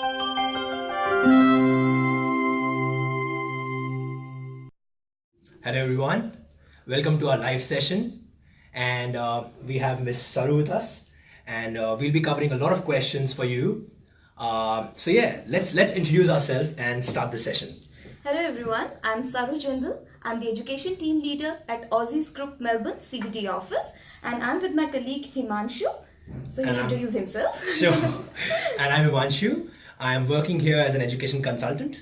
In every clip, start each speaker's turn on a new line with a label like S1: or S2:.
S1: Hello everyone, welcome to our live session, and we have Miss Saru with us, and we'll be covering a lot of questions for you. So yeah, let's introduce ourselves and start the session.
S2: Hello everyone, I'm Saru Jindal. I'm the Education Team Leader at Aussie's Group Melbourne CBD office, and I'm with my colleague Himanshu. So he'll introduce himself.
S1: Sure. And I'm Himanshu. I am working here as an education consultant.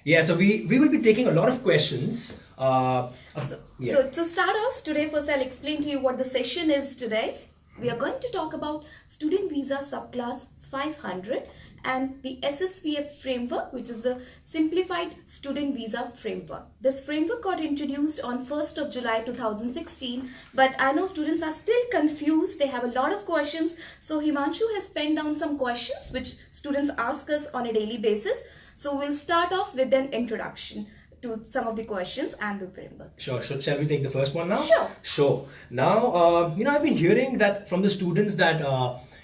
S1: Yeah, so we will be taking a lot of questions.
S2: So to start off today, first I'll explain to you what the session is today. We are going to talk about Student Visa Subclass 500 and the SSVF framework, which is the Simplified Student Visa Framework. This framework got introduced on 1st of July 2016, but I know students are still confused. They have a lot of questions. So Himanshu has penned down some questions which students ask us on a daily basis. So we'll start off with an introduction to some of the questions and the framework.
S1: Sure. Shall we take the first one now?
S2: Sure.
S1: Now, I've been hearing that from the students that,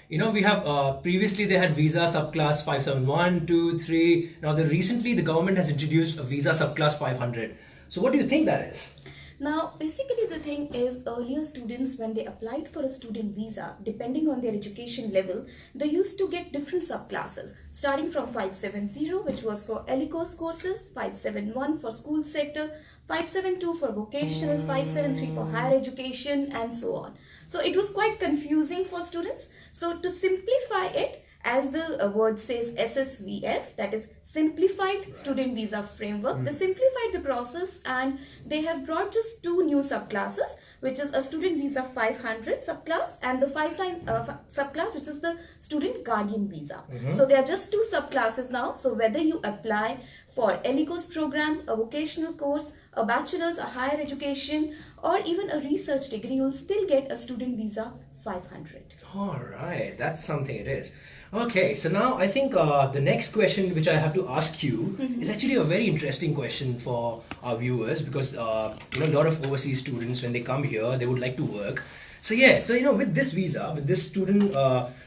S1: we have previously they had visa subclass 571, 2, 3. Now, recently the government has introduced a visa subclass 500. So what do you think that is?
S2: Now, basically the thing is, earlier students, when they applied for a student visa, depending on their education level, they used to get different subclasses, starting from 570, which was for ELICOS courses, 571 for school sector, 572 for vocational, 573 for higher education, and so on. So it was quite confusing for students. So to simplify it, as the word says, SSVF, that is Simplified Student Visa Framework. They simplified the process and they have brought just two new subclasses, which is a Student Visa 500 subclass and the 5line subclass, which is the Student Guardian Visa. So there are just two subclasses now. So whether you apply for ELICOS program, a vocational course, a bachelor's, a higher education, or even a research degree, you'll still get a Student Visa 500.
S1: All right, that's something it is. Okay, so now I think the next question which I have to ask you is actually a very interesting question for our viewers, because a lot of overseas students, when they come here, they would like to work. So yeah, with this visa, with this student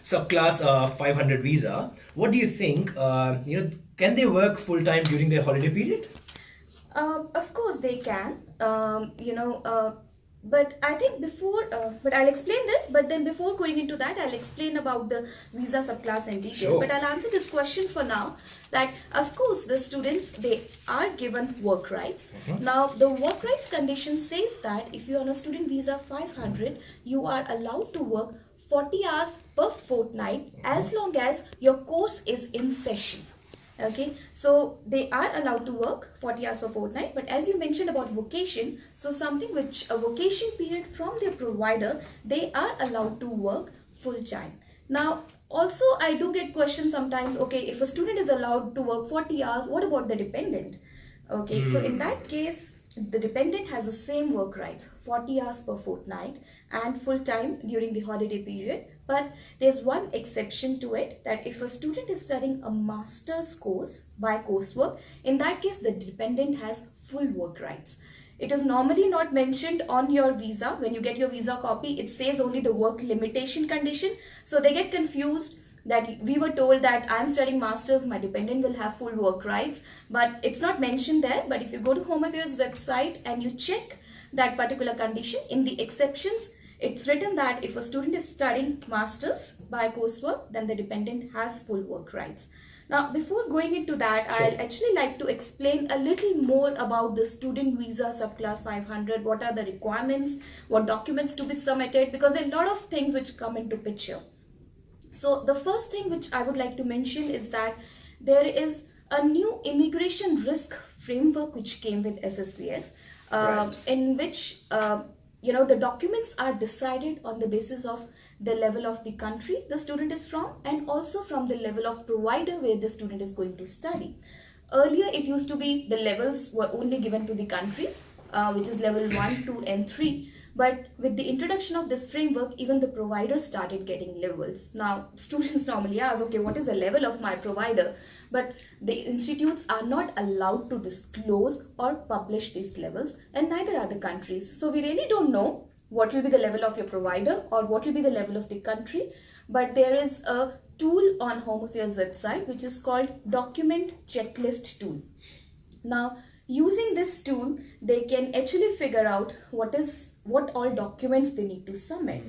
S1: subclass 500 visa, what do you think? Can they work full time during their holiday period?
S2: Of course they can. But I think but I'll explain this, but then before going into that, I'll explain about the visa subclass in detail.
S1: Sure.
S2: But I'll answer this question for now, that of course the students, they are given work rights. Now the work rights condition says that if you're on a student visa 500, you are allowed to work 40 hours per fortnight as long as your course is in session. Okay, so they are allowed to work 40 hours per fortnight, but as you mentioned about vocation, so something which a vocation period from their provider, they are allowed to work full time. Now, also I do get questions sometimes, okay, if a student is allowed to work 40 hours, what about the dependent? Okay, so in that case, the dependent has the same work rights, 40 hours per fortnight and full time during the holiday period. But there's one exception to it, that if a student is studying a master's course by coursework, in that case the dependent has full work rights. It is normally not mentioned on your visa. When you get your visa copy, it says only the work limitation condition. So they get confused that we were told that I'm studying masters, my dependent will have full work rights, but it's not mentioned there. But if you go to Home Affairs website and you check that particular condition, in the exceptions, it's written that if a student is studying masters by coursework, then the dependent has full work rights. Now, before going into that,
S1: Sure.
S2: I'll actually like to explain a little more about the student visa subclass 500. What are the requirements, what documents to be submitted, because there are a lot of things which come into picture. So the first thing which I would like to mention is that there is a new immigration risk framework which came with SSVF,
S1: Right.
S2: in which the documents are decided on the basis of the level of the country the student is from, and also from the level of provider where the student is going to study. Earlier it used to be the levels were only given to the countries, which is level 1, 2 and 3. But with the introduction of this framework, even the providers started getting levels. Now, students normally ask, okay, what is the level of my provider? But the institutes are not allowed to disclose or publish these levels, and neither are the countries. So we really don't know what will be the level of your provider or what will be the level of the country. But there is a tool on Home Affairs website which is called Document Checklist Tool. Now, using this tool, they can actually figure out what all documents they need to submit.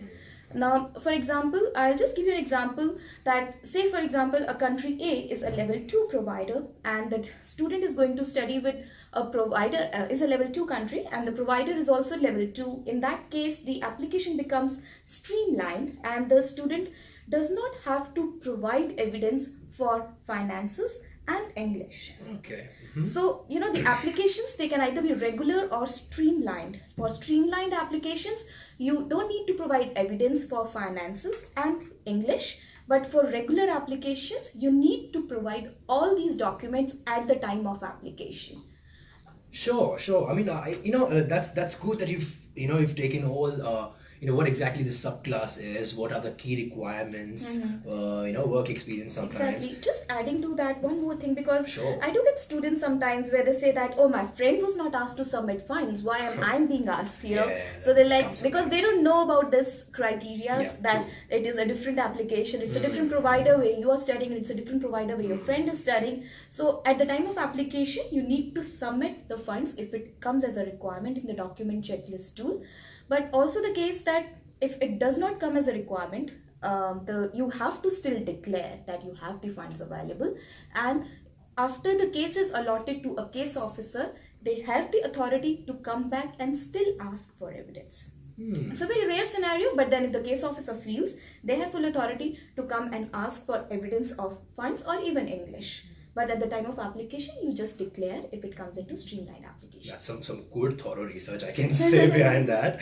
S2: Now, for example, I'll just give you an example that, say for example, a country A is a level 2 provider and the student is going to study with a provider, is a level 2 country and the provider is also level 2. In that case, the application becomes streamlined and the student does not have to provide evidence for finances and English.
S1: Okay.
S2: So, the applications, they can either be regular or streamlined. For streamlined applications, you don't need to provide evidence for finances and English. But for regular applications, you need to provide all these documents at the time of application.
S1: Sure. I mean, that's good that you've taken all what exactly the subclass is, what are the key requirements, work experience sometimes.
S2: Exactly. Just adding to that one more thing, because
S1: Sure.
S2: I do get students sometimes where they say that, oh, my friend was not asked to submit funds, why am I being asked,
S1: Yeah,
S2: so they're
S1: that
S2: like,
S1: comes
S2: because they
S1: sometimes.
S2: don't know about this criteria,
S1: Yeah,
S2: that
S1: true.
S2: it is a different application, it's a different provider where you are studying and it's a different provider where your friend is studying. So at the time of application, you need to submit the funds if it comes as a requirement in the document checklist tool. But also the case that if it does not come as a requirement, you have to still declare that you have the funds available, and after the case is allotted to a case officer, they have the authority to come back and still ask for evidence. It's a very rare scenario, but then if the case officer feels, they have full authority to come and ask for evidence of funds or even English. But at the time of application, you just declare if it comes into streamlined application.
S1: That's some good thorough research I can say behind that.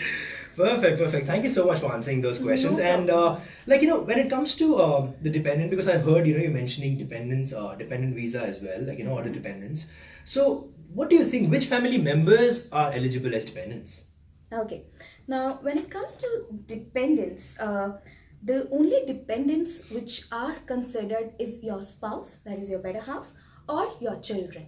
S1: Perfect. Thank you so much for answering those questions. And when it comes to the dependent, because I've heard you're mentioning dependents, dependent visa as well, other dependents. So what do you think? Which family members are eligible as dependents?
S2: Okay. Now, when it comes to dependents, the only dependents which are considered is your spouse, that is your better half, or your children.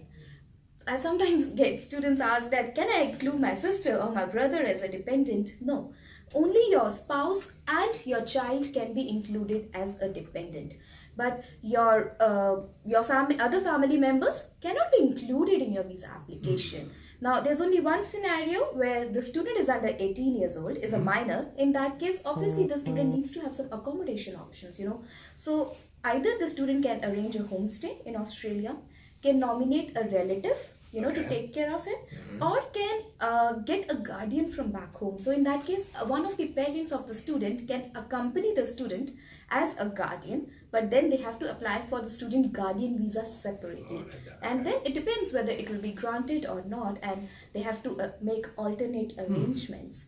S2: I sometimes get students ask that, can I include my sister or my brother as a dependent? No. Only your spouse and your child can be included as a dependent. But your other family members cannot be included in your visa application. Now, there's only one scenario where the student is under 18 years old, is a minor. In that case, obviously, the student needs to have some accommodation options, So, either the student can arrange a homestay in Australia, can nominate a relative, to take care of him, or can get a guardian from back home. So, in that case, one of the parents of the student can accompany the student as a guardian, but then they have to apply for the student guardian visa separately. And then it depends whether it will be granted or not, and they have to make alternate arrangements.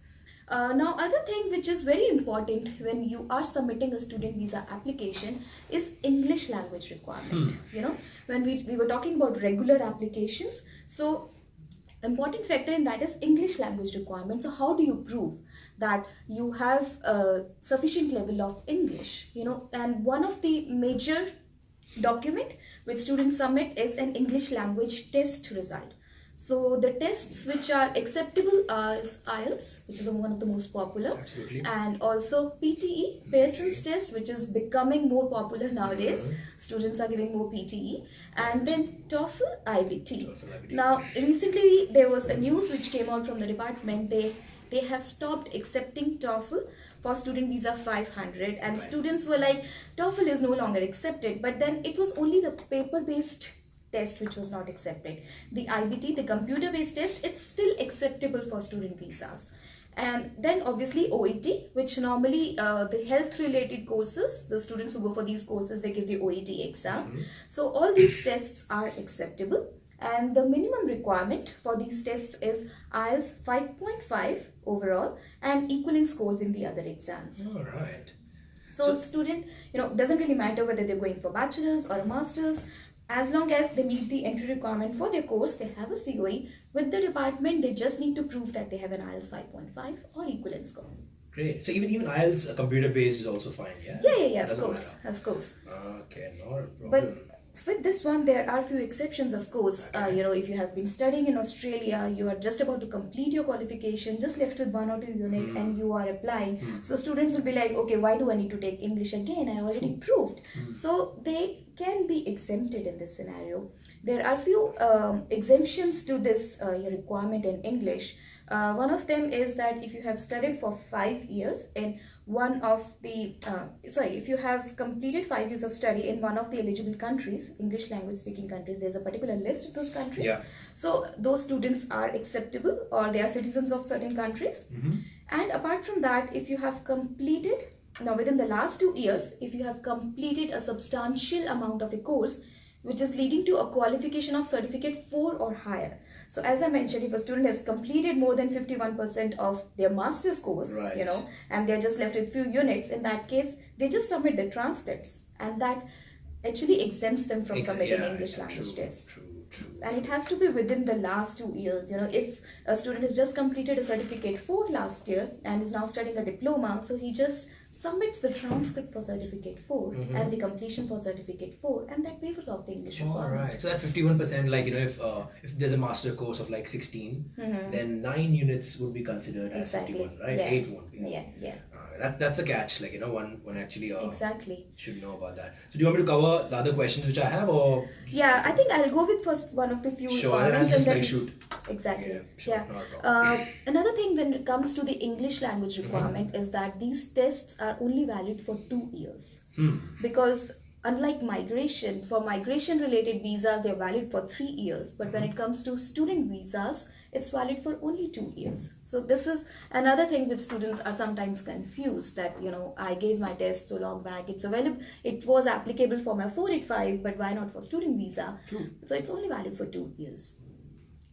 S2: Now, other thing which is very important when you are submitting a student visa application is English language requirement. When we were talking about regular applications, so important factor in that is English language requirement. So how do you prove that you have a sufficient level of English? And one of the major document which students submit is an English language test result. So the tests which are acceptable are IELTS, which is one of the most popular.
S1: Absolutely.
S2: And also PTE, Pearson's test, which is becoming more popular nowadays. Students are giving more PTE. And then TOEFL, IBT. Now, recently there was a news which came out from the department. They have stopped accepting TOEFL for student visa 500, and students were like, TOEFL is no longer accepted. But then it was only the paper-based test which was not accepted. The IBT, the computer-based test, it's still acceptable for student visas. And then obviously OET, which normally the health-related courses, the students who go for these courses, they give the OET exam. So all these tests are acceptable. And the minimum requirement for these tests is IELTS 5.5 overall and equivalent scores in the other exams.
S1: All right.
S2: So student, doesn't really matter whether they're going for bachelor's or a master's. As long as they meet the entry requirement for their course, they have a COE. With the department, they just need to prove that they have an IELTS 5.5 or equivalent score.
S1: Great. So even IELTS computer based is also fine, yeah?
S2: Yeah, of course.
S1: Okay, not a problem.
S2: But with this one, there are few exceptions, of course. If you have been studying in Australia, you are just about to complete your qualification, just left with 1 or 2 unit, and you are applying. So students will be like, okay, why do I need to take English again? I already proved. So they can be exempted in this scenario. There are few exemptions to this requirement in English. One of them is that if you have studied for 5 years in one of the, if you have completed 5 years of study in one of the eligible countries, English language speaking countries, there's a particular list of those countries.
S1: Yeah.
S2: So those students are acceptable, or they are citizens of certain countries. And apart from that, if you have completed, now within the last 2 years, if you have completed a substantial amount of a course, which is leading to a qualification of certificate 4 or higher. So as I mentioned, if a student has completed more than 51% of their master's course,
S1: right,
S2: and they're just left with few units, in that case, they just submit the transcripts, and that actually exempts them from submitting English language tests.
S1: True.
S2: And it has to be within the last 2 years. If a student has just completed a certificate 4 last year and is now studying a diploma, so he just submits the transcript for certificate 4 and the completion for certificate 4, and that wavers off the English requirement.
S1: Alright, so that 51%, like, if there's a master course of like 16, then 9 units would be considered as 51, right?
S2: Yeah.
S1: 8 won't be.
S2: Yeah.
S1: That's a catch, like, one actually
S2: Exactly.
S1: should know about that. So do you want me to cover the other questions which I have, or?
S2: Yeah, I think I'll go with first one of the few
S1: Sure, and I'll just like shoot.
S2: Exactly.
S1: Yeah, sure,
S2: Yeah.
S1: not a problem.
S2: Another thing when it comes to the English language requirement is that these tests are only valid for 2 years. Because unlike migration, for migration related visas, they're valid for 3 years. But when it comes to student visas, it's valid for only 2 years. So this is another thing which students are sometimes confused, that I gave my test so long back, it's available, it was applicable for my 485, but why not for student visa? So it's only valid for 2 years.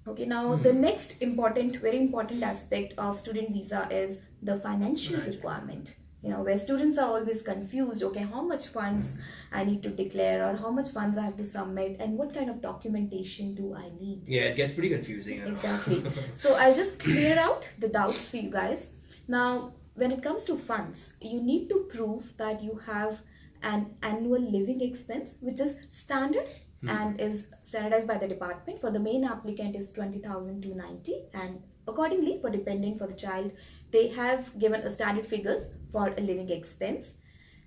S2: Okay, now the next very important aspect of student visa is the financial requirement. Where students are always confused, okay, how much funds I need to declare, or how much funds I have to submit, and what kind of documentation do I need?
S1: Yeah, it gets pretty confusing.
S2: Exactly. So I'll just clear out the doubts for you guys. Now, when it comes to funds, you need to prove that you have an annual living expense, which is standard and is standardized by the department. For the main applicant is 20,290, and accordingly for dependent, for the child, they have given a standard figures for a living expense.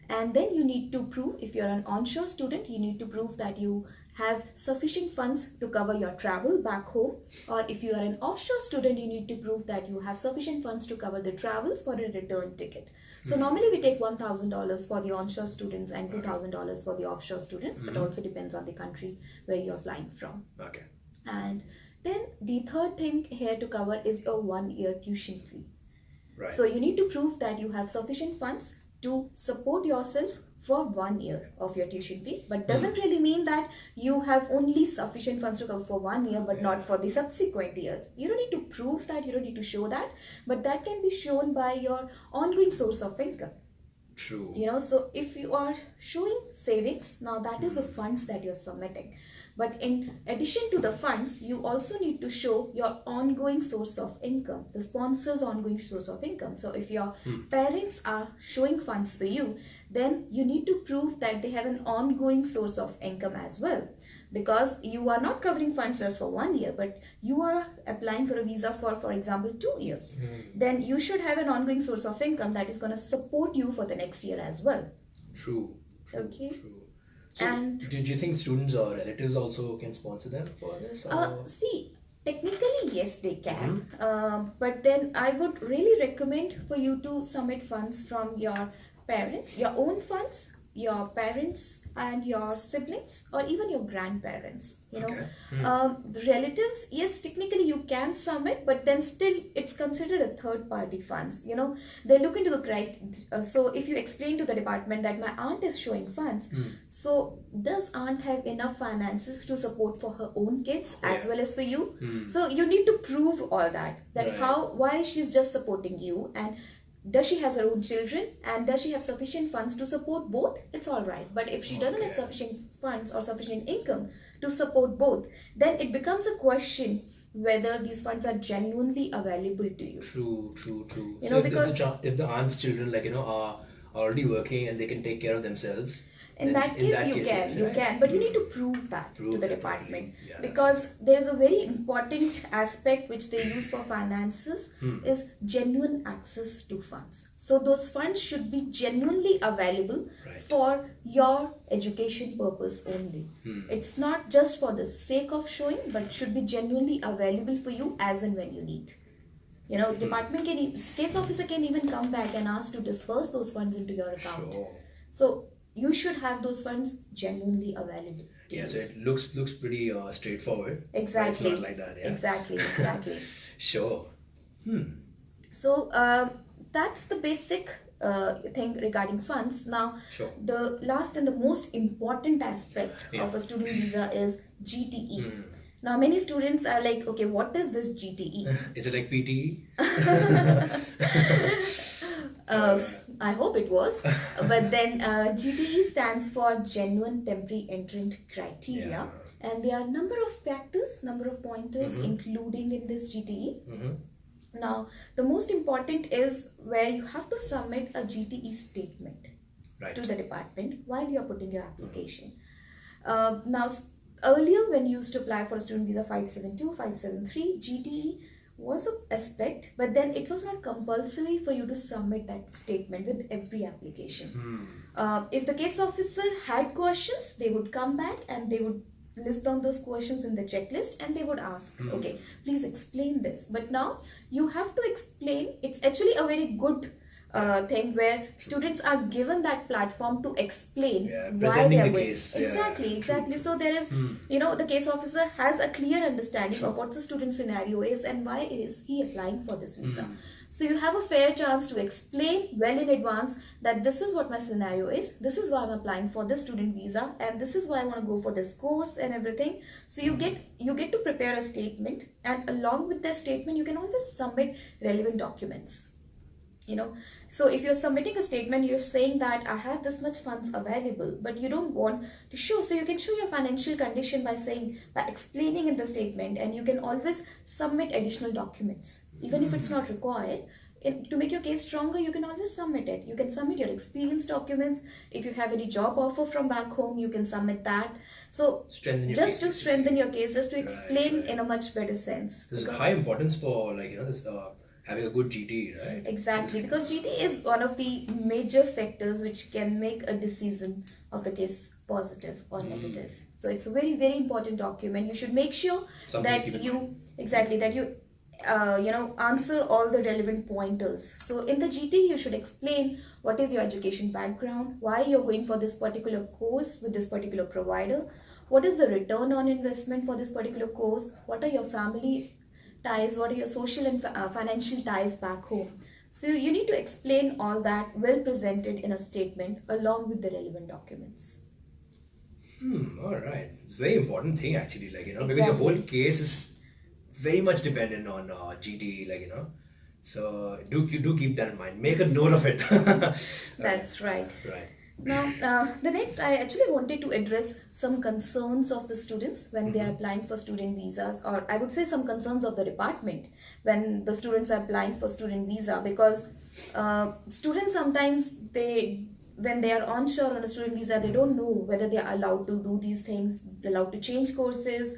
S2: And then you need to prove, if you're an onshore student, you need to prove that you have sufficient funds to cover your travel back home. Or if you are an offshore student, you need to prove that you have sufficient funds to cover the travels for a return ticket. So normally we take $1,000 for the onshore students and $2,000 for the offshore students, but also depends on the country where you're flying from.
S1: Okay.
S2: And then the third thing here to cover is your 1-year tuition fee.
S1: Right.
S2: So you need to prove that you have sufficient funds to support yourself for 1 year of your tuition fee, but doesn't really mean that you have only sufficient funds to cover for 1 year but not for the subsequent years. You don't need to prove that, you don't need to show that, but that can be shown by your ongoing source of income.
S1: True.
S2: So if you are showing savings, now that is the funds that you're submitting. But in addition to the funds, you also need to show your ongoing source of income, the sponsor's ongoing source of income. So if your parents are showing funds for you, then you need to prove that they have an ongoing source of income as well. Because you are not covering funds just for 1 year, but you are applying for a visa for example, 2 years. Then you should have an ongoing source of income that is going to support you for the next year as well.
S1: True.
S2: Okay.
S1: True. So
S2: And
S1: do you think students or relatives also can sponsor them for this? Or?
S2: see, technically yes, they can. But then I would really recommend for you to submit funds from your parents, your own funds, your parents and your siblings, or even your grandparents.
S1: Okay.
S2: The relatives, yes, technically you can submit, but then still it's considered a third party funds. They look into the criteria. So if you explain to the department that my aunt is showing funds, so does aunt have enough finances to support for her own kids as well as for you? So you need to prove all that
S1: Right.
S2: why she's just supporting you, and does she has her own children, and does she have sufficient funds to support both? It's all right. But if she doesn't have
S1: Okay.
S2: sufficient funds or sufficient income to support both, then it becomes a question whether these funds are genuinely available to you.
S1: True.
S2: You
S1: So
S2: know,
S1: if
S2: because
S1: if the aunt's children are already working and they can take care of themselves,
S2: In that case,
S1: yes,
S2: you
S1: right?
S2: can, but you need to prove that
S1: Prove
S2: to the
S1: that
S2: department,
S1: properly. Yeah,
S2: because there is a very important aspect which they use for finances is genuine access to funds. So those funds should be genuinely available
S1: Right.
S2: for your education purpose only. It's not just for the sake of showing, but should be genuinely available for you as and when you need. Department case officer can even come back and ask to disperse those funds into your account.
S1: Sure.
S2: So you should have those funds genuinely available.
S1: Yeah, so it looks pretty straightforward. But
S2: Exactly.
S1: it's not like that, yeah.
S2: Exactly.
S1: Sure.
S2: So that's the basic thing regarding funds. Now,
S1: Sure.
S2: the last and the most important aspect
S1: Yeah.
S2: of a student visa is GTE. Now, many students are like, okay, what is this GTE?
S1: Is it like PTE?
S2: I hope it was. But then GTE stands for Genuine Temporary Entrant Criteria.
S1: Yeah.
S2: And there are number of factors, number of pointers including in this GTE. Now, the most important is where you have to submit a GTE statement
S1: Right.
S2: to the department while you are putting your application. Now, earlier when you used to apply for a student visa 572, 573, GTE was an aspect, but then it was not compulsory for you to submit that statement with every application. If the case officer had questions, they would come back and they would list down those questions in the checklist and they would ask, okay, please explain this. But now you have to explain. It's actually a very good thing where students are given that platform to explain why
S1: presenting
S2: they are
S1: the
S2: going.
S1: case.
S2: Exactly. So there is, the case officer has a clear understanding of what the student scenario is and why is he applying for this visa. So you have a fair chance to explain well in advance that this is what my scenario is, this is why I'm applying for this student visa, and this is why I want to go for this course and everything. So you get to prepare a statement, and along with that statement you can always submit relevant documents. So if you're submitting a statement, you're saying that I have this much funds available, but you don't want to show, so you can show your financial condition by explaining in the statement, and you can always submit additional documents even if it's not required. To make your case stronger, you can always submit it. You can submit your experience documents. If you have any job offer from back home, you can submit that. So
S1: Strengthen your
S2: just
S1: case,
S2: to strengthen your case, just to explain
S1: right.
S2: in a much better sense.
S1: There's a high importance for this, having a good GT, right?
S2: Exactly, because GT is one of the major factors which can make a decision of the case positive or negative. So it's a very, very important document. You should make sure that you answer all the relevant pointers. So in the GT, you should explain what is your education background, why you're going for this particular course with this particular provider, what is the return on investment for this particular course, what are your family ties, what are your social and financial ties back home. So you need to explain all that well presented in a statement along with the relevant documents.
S1: All right. It's a very important thing actually, because your whole case is very much dependent on GT, So do keep that in mind. Make a note of it.
S2: That's right.
S1: Right.
S2: Now, the next, I actually wanted to address some concerns of the students when they are applying for student visas, or I would say some concerns of the department when the students are applying for student visa, because students sometimes, when they are onshore on a student visa, they don't know whether they are allowed to do these things, allowed to change courses.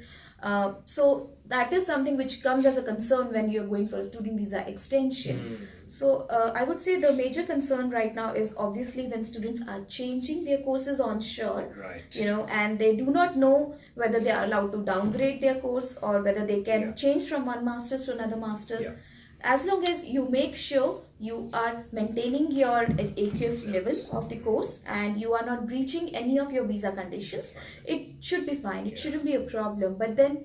S2: So that is something which comes as a concern when you're going for a student visa extension. So I would say the major concern right now is obviously when students are changing their courses onshore,
S1: right.
S2: And they do not know whether they are allowed to downgrade their course or whether they can change from one master's to another master's. As long as you make sure you are maintaining your AQF level of the course and you are not breaching any of your visa conditions, it should be fine. It shouldn't be a problem. But then,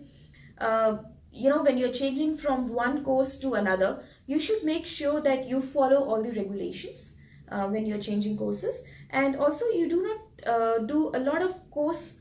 S2: when you're changing from one course to another, you should make sure that you follow all the regulations when you're changing courses. And also, you do not do a lot of course,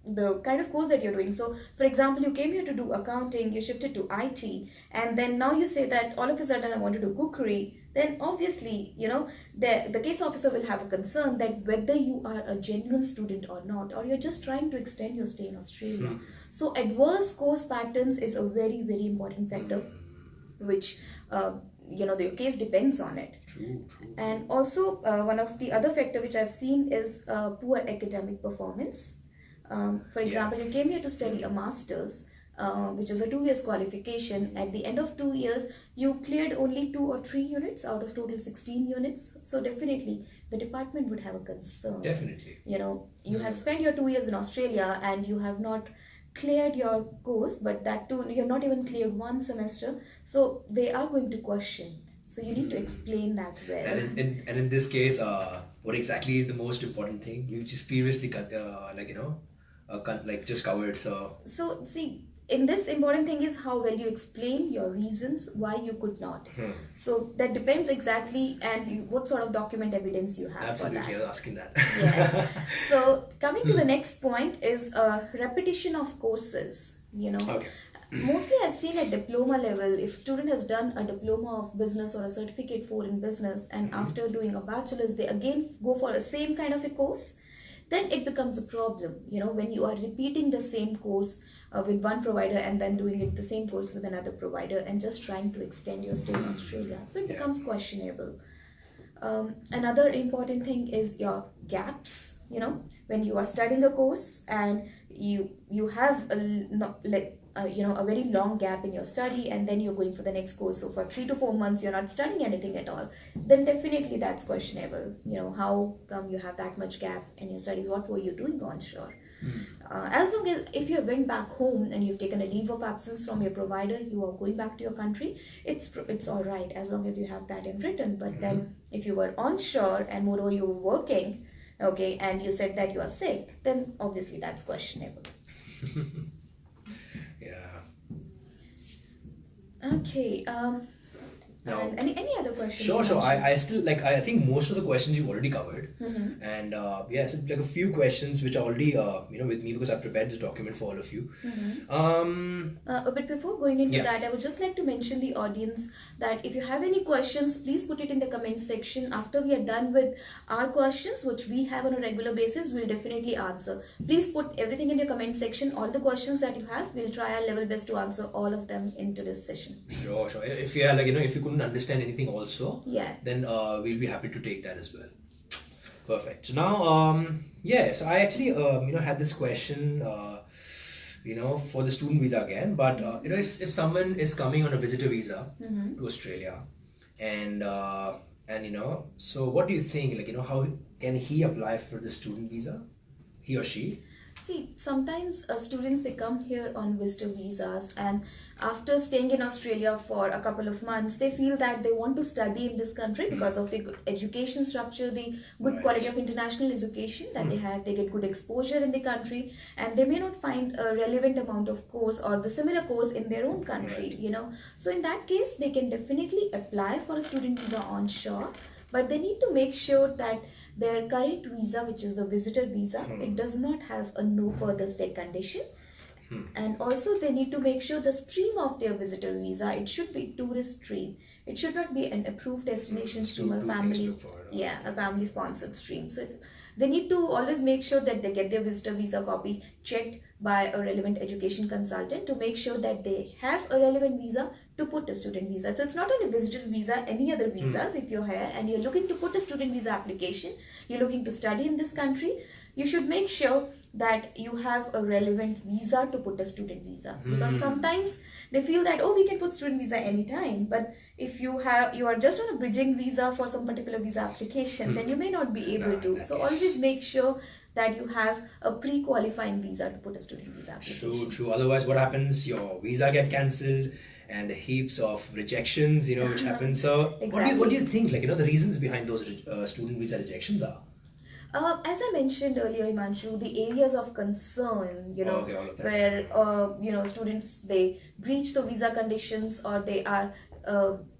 S2: the kind of course that you're doing. So for example, you came here to do accounting, you shifted to IT, and then now you say that all of a sudden I want to do cookery, then obviously the case officer will have a concern that whether you are a genuine student or not, or you're just trying to extend your stay in Australia. So adverse course patterns is a very, very important factor which your case depends on it.
S1: True.
S2: And also, one of the other factor which I've seen is poor academic performance. For example, you came here to study a master's, which is a 2 years qualification. At the end of 2 years, you cleared only 2 or 3 units out of total 16 units. So definitely, the department would have a concern.
S1: Definitely.
S2: You have spent your 2 years in Australia and you have not cleared your course, but that too, you have not even cleared one semester. So they are going to question. So you need to explain that well.
S1: And in this case, what exactly is the most important thing? You just previously just covered.
S2: So see, in this important thing is how well you explain your reasons why you could not. So that depends exactly, and what sort of document evidence you have.
S1: Absolutely,
S2: for that.
S1: I was asking that.
S2: Yeah. So coming to the next point is repetition of courses.
S1: Okay.
S2: Mostly I've seen at diploma level, if student has done a diploma of business or a certificate 4 in business, and after doing a bachelor's they again go for the same kind of a course, then it becomes a problem. When you are repeating the same course with one provider and then doing it the same course with another provider and just trying to extend your stay in Australia, so it becomes questionable. Another important thing is your gaps. When you are studying a course and you have a very long gap in your study, and then you're going for the next course, so for 3 to 4 months you're not studying anything at all, then definitely that's questionable. How come you have that much gap in your studies? What were you doing onshore? As long as if you went back home and you've taken a leave of absence from your provider, you are going back to your country, it's all right as long as you have that in written. But then if you were onshore and moreover you were working, okay, and you said that you are sick, then obviously that's questionable.
S1: Yeah.
S2: Okay.
S1: Now,
S2: and any other questions?
S1: Sure. I still I think most of the questions you've already covered, and so a few questions which are already with me because I prepared this document for all of you.
S2: But before going into that, I would just like to mention the audience that if you have any questions, please put it in the comment section. After we are done with our questions, which we have on a regular basis, we'll definitely answer. Please put everything in the comment section. All the questions that you have, we'll try our level best to answer all of them into this session.
S1: Sure. If you are if you couldn't understand anything also, then we'll be happy to take that as well. Perfect. So now, so I actually had this question for the student visa again, but if someone is coming on a visitor visa to Australia, and so what do you think, how can he apply for the student visa, he or she?
S2: See, sometimes students, they come here on visitor visas, and after staying in Australia for a couple of months, they feel that they want to study in this country because of the good education structure, the good quality of international education that they have. They get good exposure in the country, and they may not find a relevant amount of course or the similar course in their own country, So in that case, they can definitely apply for a student visa onshore. But they need to make sure that their current visa, which is the visitor visa, it does not have a no further stay condition. And also they need to make sure the stream of their visitor visa, it should be tourist stream. It should not be an approved destination stream or a family sponsored stream. So they need to always make sure that they get their visitor visa copy checked by a relevant education consultant to make sure that they have a relevant visa to put a student visa. So it's not only visitor visa, any other visas. If you're here and you're looking to put a student visa application, you're looking to study in this country, you should make sure that you have a relevant visa to put a student visa. Because sometimes they feel that, we can put student visa anytime, but if you are just on a bridging visa for some particular visa application, then you may not be able to. So always make sure that you have a pre-qualifying visa to put a student visa application.
S1: True. Otherwise, what happens? Your visa get cancelled, and the heaps of rejections, which happen. So,
S2: Exactly.
S1: what do you think? The reasons behind those student visa rejections are.
S2: As I mentioned earlier, Himanshu, the areas of concern,
S1: all of that.
S2: where students, they breach the visa conditions, or they are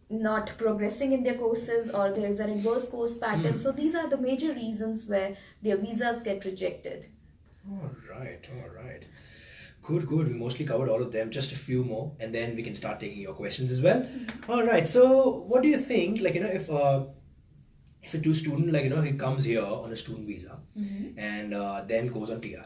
S2: not progressing in their courses, or there is an adverse course pattern. So these are the major reasons where their visas get rejected.
S1: All right. Good. We mostly covered all of them. Just a few more, and then we can start taking your questions as well. All right. So, what do you think? If a student, he comes here on a student visa, and then goes on PR,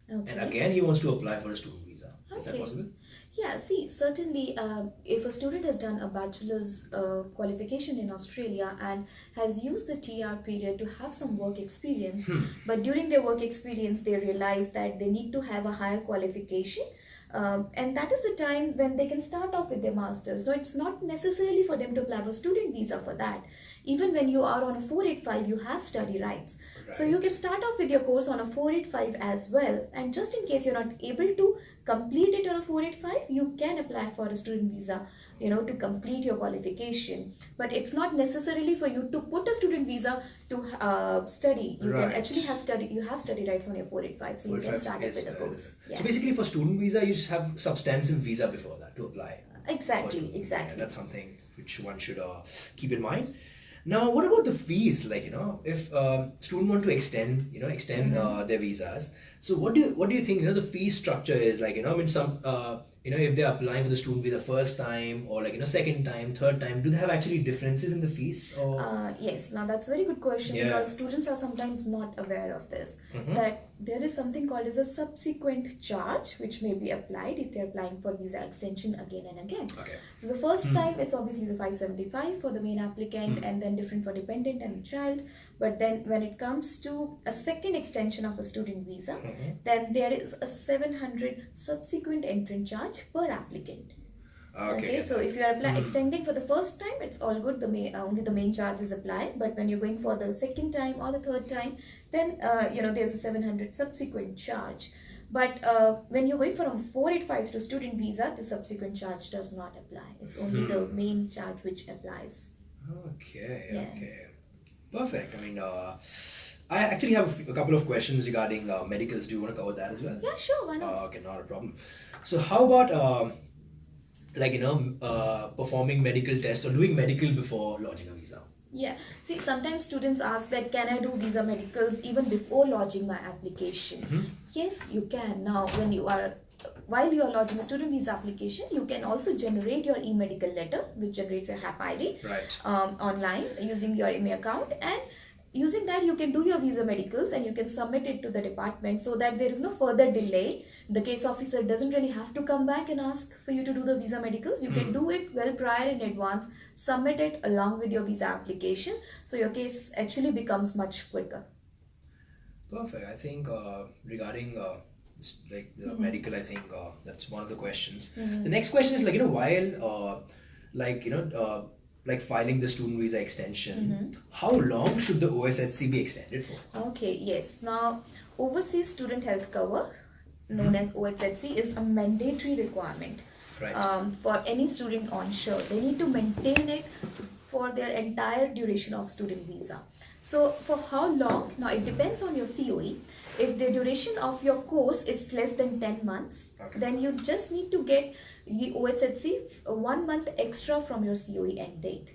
S1: and again he wants to apply for a student visa. Is that possible?
S2: Yeah, see, certainly, if a student has done a bachelor's qualification in Australia and has used the TR period to have some work experience, but during their work experience, they realize that they need to have a higher qualification. And that is the time when they can start off with their masters. No, it's not necessarily for them to apply for student visa for that. Even when you are on a 485, you have study rights. So you can start off with your course on a 485 as well. And just in case you're not able to complete it on a 485, you can apply for a student visa, to complete your qualification. But it's not necessarily for you to put a student visa to study. You can actually have study rights on your 485, so you can start it with a course. Yeah.
S1: So basically, for student visa, you just have substantive visa before that to apply.
S2: Exactly.
S1: Yeah, that's something which one should keep in mind. Now, what about the fees? Like, if student want to extend their visas. So what do you think, the fee structure is like, I mean, some, if they're applying for the student visa first time or like, second time, third time, do they have actually differences in the fees? Or?
S2: Yes, now that's a very good question because students are sometimes not aware of this, that there is something called as a subsequent charge which may be applied if they're applying for visa extension again and again.
S1: Okay.
S2: So the first time it's obviously the 575 for the main applicant and then different for dependent and child. But then when it comes to a second extension of a student visa, then there is a 700 subsequent entrant charge per applicant. Okay, so if you are extending for the first time, it's all good. Only the main charge is applied. But when you're going for the second time or the third time, then there's a 700 subsequent charge. But when you're going from 485 to student visa, the subsequent charge does not apply. It's only the main charge which applies.
S1: Okay. Perfect. I mean, I actually have a couple of questions regarding medicals. Do you want to cover that as well?
S2: Yeah, sure. Why not?
S1: Okay, not a problem. So how about performing medical tests or doing medical before lodging a visa?
S2: Yeah, see, sometimes students ask that can I do visa medicals even before lodging my application? Yes, you can. Now, while you are lodging a student visa application, you can also generate your e-medical letter, which generates your HAP ID online using your IMEI account, and using that you can do your visa medicals and you can submit it to the department so that there is no further delay. The case officer doesn't really have to come back and ask for you to do the visa medicals. You can do it well prior in advance, submit it along with your visa application, so your case actually becomes much quicker.
S1: Perfect. I think regarding the medical, I think that's one of the questions. The next question is while filing the student visa extension, how long should the OSHC be extended for?
S2: Okay, yes. Now, overseas student health cover, known as OHSC, is a mandatory requirement for any student onshore. They need to maintain it for their entire duration of student visa. So for how long? Now it depends on your COE. If the duration of your course is less than 10 months, then you just need to get the OHSC 1 month extra from your COE end date.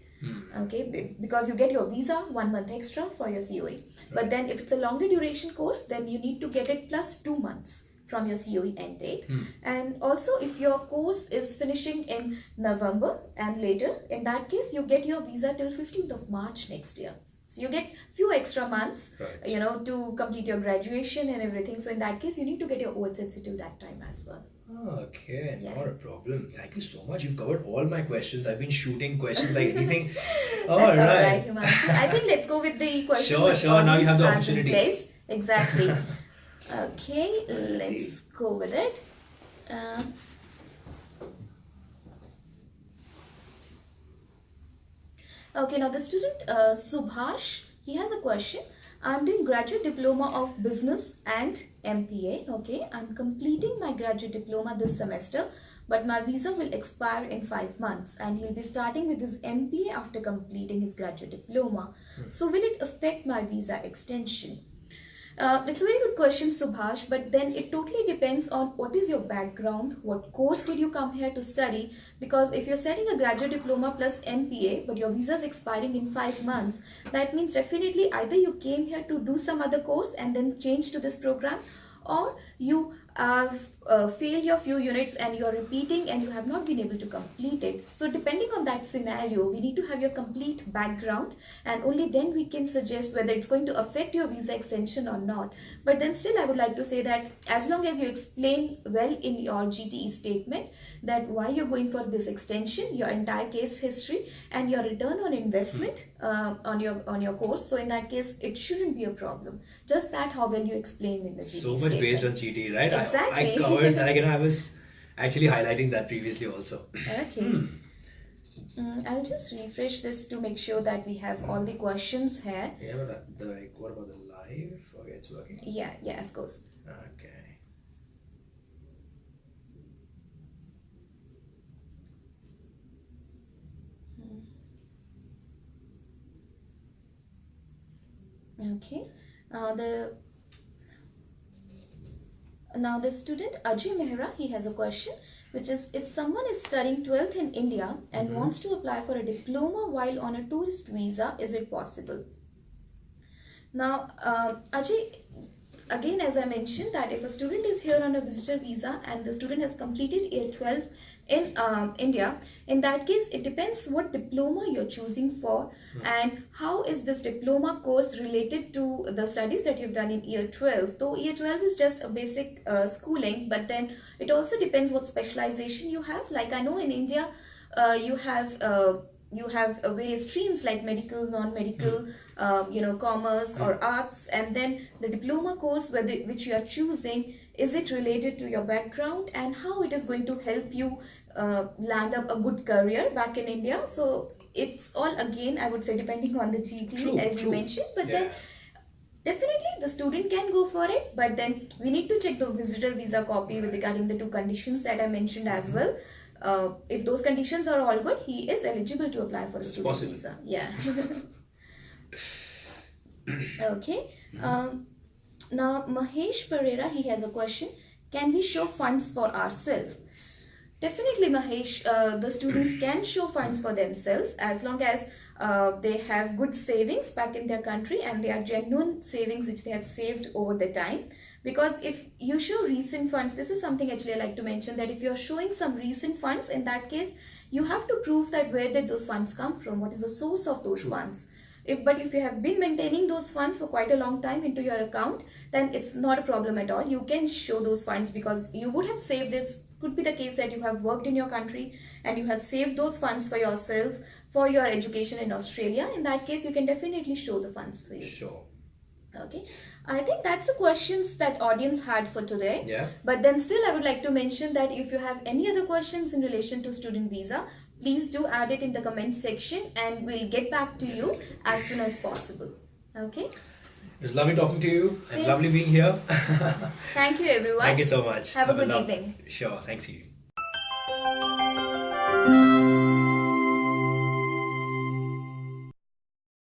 S2: Okay, because you get your visa 1 month extra for your COE. But then if it's a longer duration course, then you need to get it plus 2 months from your COE end date. And also if your course is finishing in November and later, in that case you get your visa till 15th of March next year. So you get few extra months, to complete your graduation and everything. So in that case, you need to get your OHSC till that time as well.
S1: Okay, not a problem. Thank you so much. You've covered all my questions. I've been shooting questions like anything.
S2: All right, Himanshu. I think let's go with the questions.
S1: Sure. Now you have the opportunity.
S2: Exactly. Okay, let's go with it. Okay, now the student Subhash, he has a question. I'm doing graduate diploma of business and MPA. Okay, I'm completing my graduate diploma this semester, but my visa will expire in 5 months and he'll be starting with his MPA after completing his graduate diploma. So will it affect my visa extension? It's a very good question, Subhash, but then it totally depends on what is your background, what course did you come here to study, because if you're studying a graduate diploma plus MPA but your visa is expiring in 5 months, that means definitely either you came here to do some other course and then change to this program, or you have failed your few units and you're repeating and you have not been able to complete it. So depending on that scenario, we need to have your complete background, and only then we can suggest whether it's going to affect your visa extension or not. But then still I would like to say that as long as you explain well in your GTE statement that why you're going for this extension, your entire case history and your return on investment on your course, so in that case it shouldn't be a problem. Just that how well you explain in the GTE
S1: So much
S2: statement.
S1: based on GT, right?
S2: Exactly.
S1: I covered that. I was actually highlighting that previously also.
S2: Okay. I'll just refresh this to make sure that we have all the questions here.
S1: Yeah, but what about the live? Okay, it's working.
S2: Yeah, of course.
S1: Okay.
S2: Okay. Now the student Ajay Mehra, he has a question, which is, if someone is studying 12th in India and wants to apply for a diploma while on a tourist visa, is it possible? Now, Ajay, again, as I mentioned, that if a student is here on a visitor visa and the student has completed year 12 in India, in that case, it depends what diploma you're choosing for and how is this diploma course related to the studies that you've done in year 12. Though year 12 is just a basic schooling, but then it also depends what specialization you have. Like I know in India, you have various streams like medical, non-medical, commerce or arts, and then the diploma course which you are choosing, is it related to your background and how it is going to help you land up a good career back in India. So it's all, again, I would say, depending on the GT as you mentioned, but then definitely the student can go for it, but then we need to check the visitor visa copy with regarding the two conditions that I mentioned as well. If those conditions are all good, he is eligible to apply for a student visa. Yeah. Okay. Now Mahesh Pereira, he has a question. Can we show funds for ourselves? Definitely, Mahesh, the students can show funds for themselves as long as they have good savings back in their country and they are genuine savings which they have saved over the time. Because if you show recent funds, this is something actually I like to mention, that if you're showing some recent funds, in that case, you have to prove that where did those funds come from, what is the source of those funds. But if you have been maintaining those funds for quite a long time into your account, then it's not a problem at all. You can show those funds because you would have saved this. Could be the case that you have worked in your country and you have saved those funds for yourself for your education in Australia. In that case, you can definitely show the funds for you.
S1: Sure.
S2: Okay, I think that's the questions that audience had for today.
S1: Yeah.
S2: But then still I would like to mention that if you have any other questions in relation to student visa, please do add it in the comment section and we'll get back to you as soon as possible. Okay.
S1: It was lovely talking to you and lovely being here.
S2: Thank you, everyone.
S1: Thank you so much.
S2: Have a good evening.
S1: Sure. Thanks you.